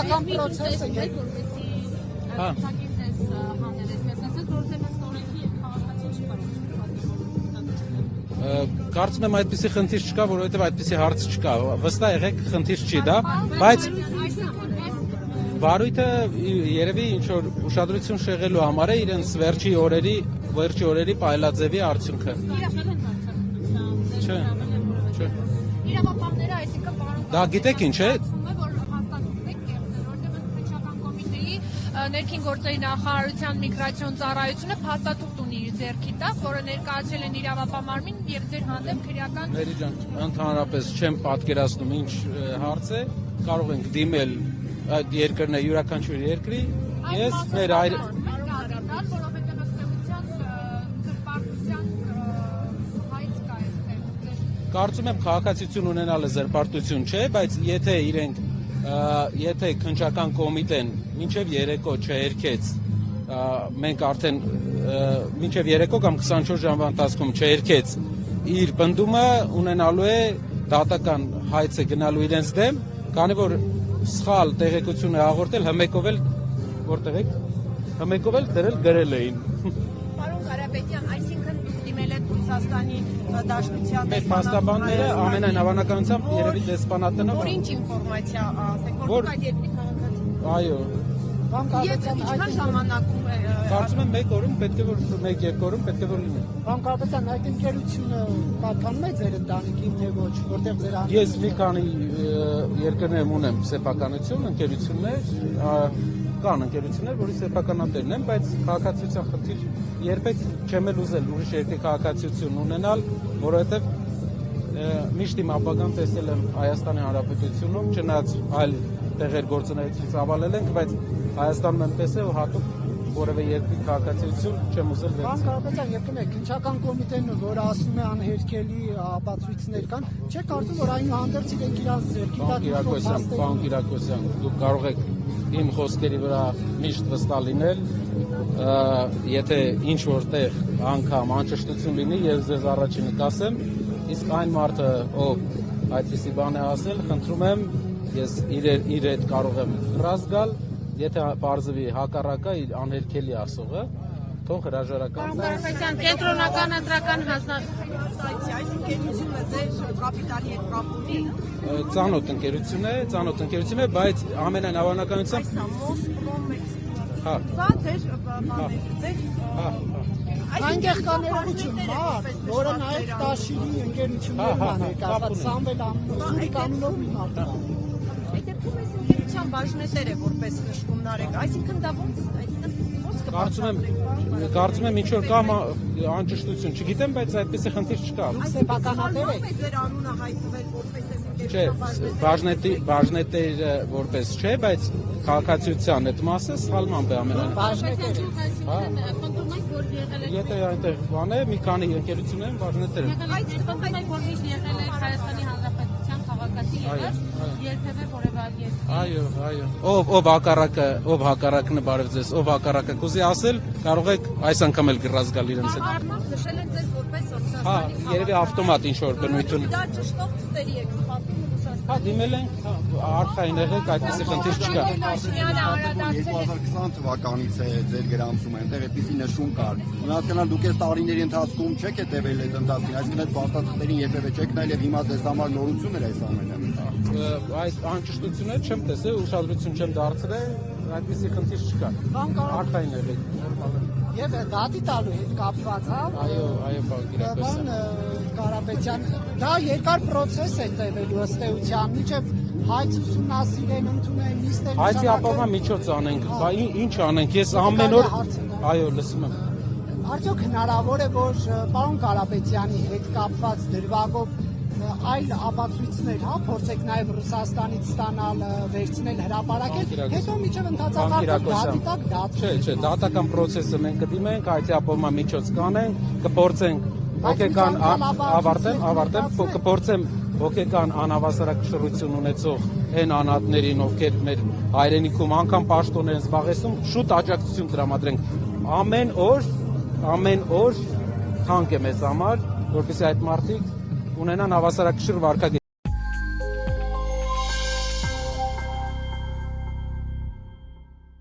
Քննչական process-ը Կարծում եմ այդպիսի խնդիր չկա, որովհետև այդպիսի հարց չկա։ Վստահ եղեք, խնդիր չի դա, բայց վարույթը երևի ինչ որ ուշադրություն շեղելու համար է իրենց վերջի օրերի պայլաձևի արդյունքը։ Չէ։ Իրավապահները, այսինքն պարոն Դա գիտեք ինչ է։ Ներքին գործերի նախարարության միգրացիոն ծառայությունը փաստաթուղթ ունի իր ձեռքի տակ, որը ներկայացրել են իրավապահ մարմին եւ ձեր հանդեպ քրեական Մերի ջան, ընդհանրապես չեմ պատկերացնում ինչ հարց է, կարող ենք դիմել այդ երկրն է յուրաքանչյուր երկրի, ես մեր այր որովհետեւ ըստեյության զրպարտության հայց կա այստեղ։ Կարծում եմ քաղաքացիություն ունենալը զրպարտություն չէ, բայց եթե քննչական կոմիտեն մինչև երեկո չհերքեց, մենք արդեն մինչև երեկո կամ 24 ժամվա ընթացքում չհերքեց իր պնդումը ունենալու է դատական հայցը գնալու իրենց դեմ, քանի որ սխալ տեղեկություն է հաղորդել, հմեկով էլ դրել գրել էին։ Պարոն Ղարաբեկյան, այսինքն դուք դիմել եք Ռուսաստանի Դաշնության Մեր փաստաբանները ամենայն հավանականությամբ երևի դեսպանատնով Որ ինչ ինֆորմացիա ասեք, որ այդ երկրի քաղաքացի։ Այո։ Եվ ինչքան ժամանակում է Կարծում եմ 1 օրում պետք է որ 1-2 օրում պետք է որ լինի։ Պարոն Կարապետյան, այդ ընկերությունը պատկանում է ձեր ընտանիքին թե ոչ, որտեղ ձեր Ես մի քանի երկրներում ունեմ սեփականություն, ընկերություններ, կան ընկերություններ, որի սեփականատերն եմ, բայց քաղաքացիության խնդիր երբեք չեմ էլ ուզել ուրիշ երկրի քաղաքացիություն ունենալ, որովհետև միշտ իմ ապագան տեսել եմ Հայաստանի Հանրապետությունում, չնայած այլ տեղեր գործունեություն ծավալել ենք, բայց Հայաստանում եմ տեսել ու հատուկ որևէ երկրի քաղաքացիություն չեմ ուզել վերցնել։ Պարոն Կարապետյան, երկնեք, քննչական կոմիտեն, որը ասում է անհերքելի ապացույցներ կան, չէ՞ կարծում, որ այնուհանդերձ իրենք իրենց ձեռքի տակ Պարոն Կիրակոսյան, դուք կարող եք իմ խոսքերի վրա միշտ վստահ լինել, եթե ինչ որտեղ անգամ անճշտություն լինի, ես ձեզ առաջինը կասեմ, իսկ այն մարդը, ով այդպիսի բան է ասել, խնդրում եմ, ես իր հետ կարող եմ ռազ գալ, եթե պարզվի հակառակը անհերքելի ասողը, թող հրաժարական։ Կարապետյան, կենտրոնական ընտրական հանձնաժողովի այսինքն ձեր կապիտալի հետ կապ ունի։ Ծանոթ ընկերություն է, բայց ամենայն հավանականությամբ Այսա Մոսկվա, Մեքսիկո։ Հա։ Սա ձեր բաները, ձեր Այնտեղ կա ներողություն, որը նաև Տաշիրի ընկերություններն է ներկայացված, Սամվել Սուրիկ անունով մի մարդ կա։ Այդ դեպքում այս ընկերության բաժնետեր է որպես նշումնար եք, այսինքն դա ոնց Կարծում եմ ինչ որ կա անճշտություն, չգիտեմ, բայց այդպիսի խնդիր չկա։ Սեփականատեր եք։ Ձեր անունը հայտնվել որպես այս Չէ, ընկերության բաժնետերը որպես չէ, բայց քաղաքացիության այդ մասը սխալմամբ է ամենայն։ Բաժնետեր եք։ Եթե այնտեղ բան է, մի քանի ընկերություններ են բաժնետեր են։ Այդ խնդրում եք, որ միշտ եղել եք Հայաստանի Հանրապետության քաղաքացի եղած, երբևէ որևէ այլ երկրի։ Այո։ Ով հակառակն է բարև ձեզ, ով հակառակը կուզի ասել, կարող եք այս անգամ էլ գրած գալ իրենց հետ։ Արմամբ նշել են ձեզ որպես Հա, Ռուսաստանի երևի ավտոմատ ինչ որ բնույթ ունի։ Դա ճշտով թղթերի եք սպասում Ռուսաստանի։ Հա, դիմել ենք, արխային եղեք, այդպիսի խնդիր չկա։ 2020 թվականից է ձեր գրանցում այնտեղ այդպիսի նշում կար։ Ունասկանալ դուք այս տարիների ընթացքում չեք հետևել այդ ընթացքին, այսինքն այդ փաստաթղթերին երբևէ չեք նայել եւ հիմա ձեզ համար նորություն էր այս ամենը։ Այդ անճշտությունները չեմ տեսել, ուշադրություն չեմ դարձրել, այդպիսի խնդիր չկա։ Արխային եղեք, նորմալ է։ Եվ դատի տալու հետ կապված, հա։ Այո, պարոն Կիրակոսյան։ Պարոն Կարապետյան, դա երկար process է տևելու ըստ էության, մինչև հայց ուսումնասիրեն, ընդունեն, նիստեր։ Հայցի ապահովման միջոց անենք, ինչ անենք, ես ամեն օր Այո, լսում եմ։ Արդյոք հնարավոր է, որ պարոն Կարապետյանի հետ կապված դրվագով այլ ապացույցներ, հա, փորձեք նաև Ռուսաստանից ստանալ, վերցնել, հրապարակել, հետո միջև ընդհանրապես դատի տակ դատել։ Չէ, դատական process-ը մենք կդիմենք, հայցի ապահովման միջոց կանենք, կփորձենք հոգեկան ավարտեմ, կփորձեմ հոգեկան անհավասարակշռություն ունեցող այն անհատներին, ովքեր մեր հայրենիքում անգամ պաշտոներ են զբաղեցնում, շուտ աջակցություն տրամադրենք։ Ամեն օր թանկ է մեզ համար, որպեսզի այդ մարդիկ ունենան հավասարակշռ վարքագիծ։